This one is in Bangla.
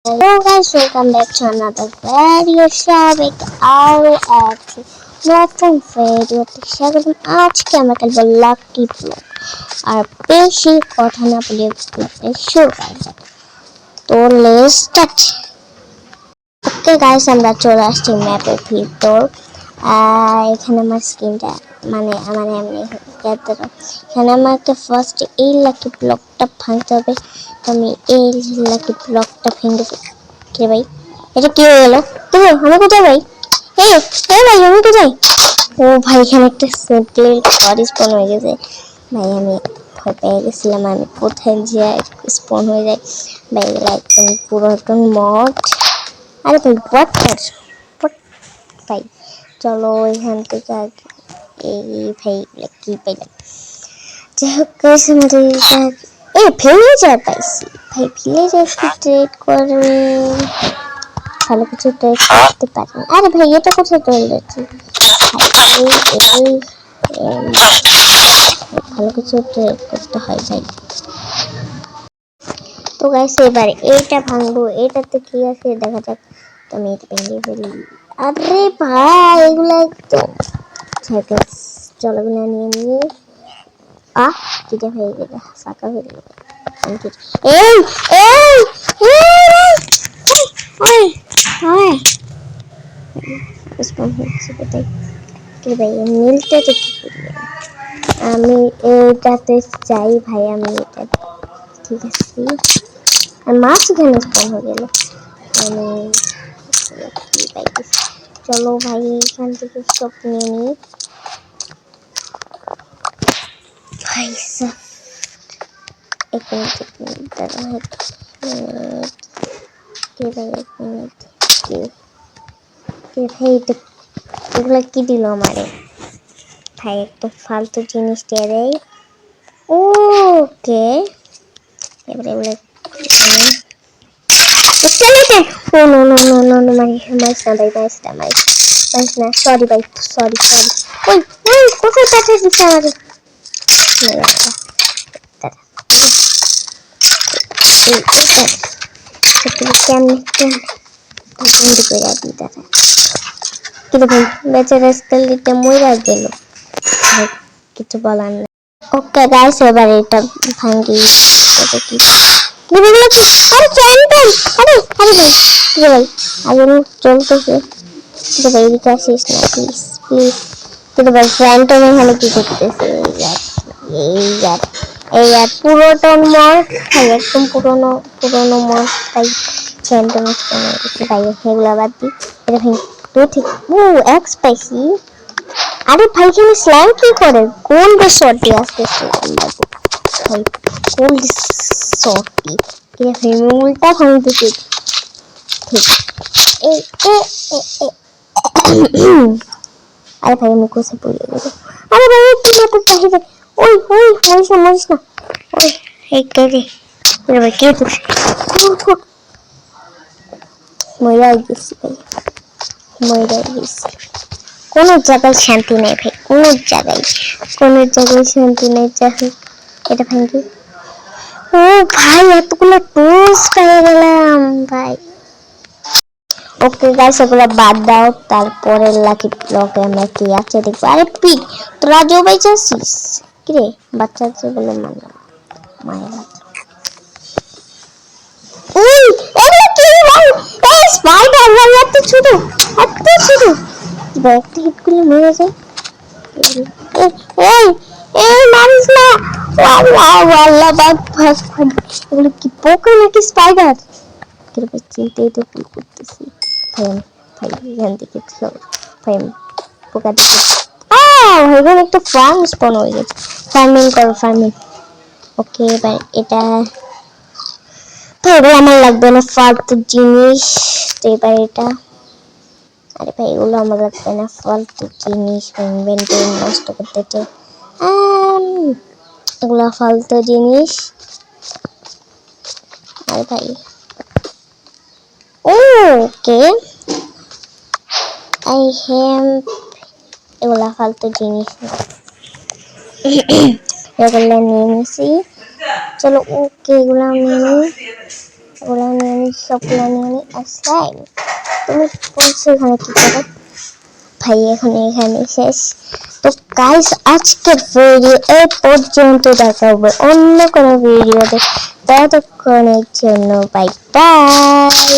Hello guys, welcome back to another video with আরো একটি নতুন ভিডিওতে স্বাগতম। আজকে আমরা খেলবো লাকি ব্লক। আর বেশি কথা না বলে শুরু করা যাক। তো লেটস স্টার্ট। ওকে গাইস, আমরা চলে আসছি ম্যাপের ভিতর। এখানে আমার স্ক্রিনটা আমার এমনি এখানে আমাকে ফার্স্ট এই লাকি ব্লকটা ভাঙতে হবে। তো আমি এই লাকি ব্লকটা ভেঙে কে ভাই, এটা কি হয়ে গেল? আমি কোথায় ভাই? এই ভাই, আমি কোথায়? ও ভাই, এখানে একটা সিম্পল বডি স্পন হয়ে গেছে ভাই। আমি ভয় পেয়ে গেছিলাম আমি কোথায় যাই স্পন হয়ে যায় ভাই। একদম পুরাতন মড। আরে ভাই হোয়াট ভাই, চলো এখান থেকে এই ভাই কি পাইলাম। যাই হোক গাইস, আমাদের ভিলেজার পাইছি ভাই। ভিলেজার কি ট্রেড করে? ভালো কিছু ট্রেড করতে পারি। আরে ভাই, এটা কোথায় তৈরি যাচ্ছে? ভালো কিছু ট্রেড করতে হয় ভাই। তো গাইস, এবারে এইটা ভাঙবো। এটাতে কি আছে দেখা যাক। তো আমি এটা ভেঙে ফেলি। আরে ভাই, এগুলো একদম চলো এগুলো নিয়ে নিয়ে কিটা হয়ে গেল, ফাঁকা হয়ে গেল। এই এই ওই ওই স্পন হচ্ছে কোথায়? কি ভাই, মিলটা তো কি করি আমি? এটাতে চাই ভাই, আমি এটা ঠিক আছে। আর মাছ এখানে স্পন হয়ে গেল। আমি কি পাইতেছি? চলো ভাই, এখান থেকে সব নিয়ে নিই ভাই। এক মিনিট দাঁড়া, কে ভাই, এক মিনিট। কে ভাই, এগুলো কি দিল আমারে ভাই? একটু ফালতু জিনিস দিয়ে দেয়। ওকে, এবারে এগুলো সরি ভাই, সরি। ওই ওই কোথায় পাঠিয়ে দিচ্ছে আমাদের? কেমন বন্ধু করে দিই দাদা। কিন্তু ভাই বেচারা স্কেলটা মইরা গেল, কিছু বলার নেই। ওকে গাইস, এবার এটা ভাঙ্গি। এটা কি আরে ফ্যান্টম, আরে আরে ভাই, কি ভাই আগুন চলতেছে। কিন্তু ভাই এদিকে আসিস না প্লিজ প্লিজ। কিন্তু ভাই ফ্যান্টম এখানে কি করতেছে? এই পুরাতন মড ভাই, একদম পুরোনো মড তাই ফ্যান্টম ভাই। এগুলা বাদ দি। এটা ভাই তো ঠিক। এক্স পাইছি। আরে ভাই, এখানে স্ল্যাম কি করে? গোল্ড শর্টি আসতেছে ভাই, গোল্ড শর্টি কি ভাই? উল্টা ভাঙতেছে ঠিক। এই আরে ভাই, আমি কোথায় পড়ে গেল? আরে ভাই, তুই না তো চাহিদা। ওই ওই মরিস না। ওই এই কে রে? ভাই কে তুই? মরে গেছি ভাই, মরে গেছি। কোনো জায়গায় শান্তি নেই ভাই, কোনো জায়গায় শান্তি নেই। চাই এটা ভাঙ্গি। ও ভাই, এতগুলো টুলস পেয়ে গেলাম ভাই। ওকে গাইস, এগুলো বাদ দাও। তারপরে লাকি ব্লকে আমরা কি আছে দেখবো। আরে পিক, তোরা যে বাইচাছিস কিরে? বাচ্চা আছে বলে মায়ের ওই এগুলো কি ভাই? এই স্পাইডার ভাই, এত ছোট একটা হিট করলে মরে যায়। এই এই মারিস না। আল্লাহ বাদ ভাই। এগুলো কি পোকা নাকি স্পাইডার? চিন্তাই তো ভুল করতেছি ভাই। ভাই এখান থেকে ভাই পোকা দেখে এখানে একটা ফার্ম স্পন হয়ে গেছে। ফার্মিং করো, ফার্মিং। ওকে এবার এটা ভাই, এবার আমার লাগবে না ফালতু জিনিস। তো এবার এটা, আরে ভাই এগুলো আমার লাগবে না ফালতু জিনিস। ইনভেন্টরি নষ্ট করতে চাই এগুলো ফালতু জিনিস। আরে ভাই ওকে, আই হ্যাভ এগুলা ফালতু জিনিস এগুলো নিয়ে নিছি। চলো ওকে, এগুলো নিয়ে নিই। ওগুলো নিয়ে নি, সবগুলো নিয়ে নি। আর স্লাইম, তুমি বলছো এখানে কি করো? ভাই এখন এখানে শেষ। তো গাইস আজকের ভিডিও এই পর্যন্ত, দেখা হবে অন্য কোনো ভিডিওতে। ততক্ষণের জন্য বাই বাই।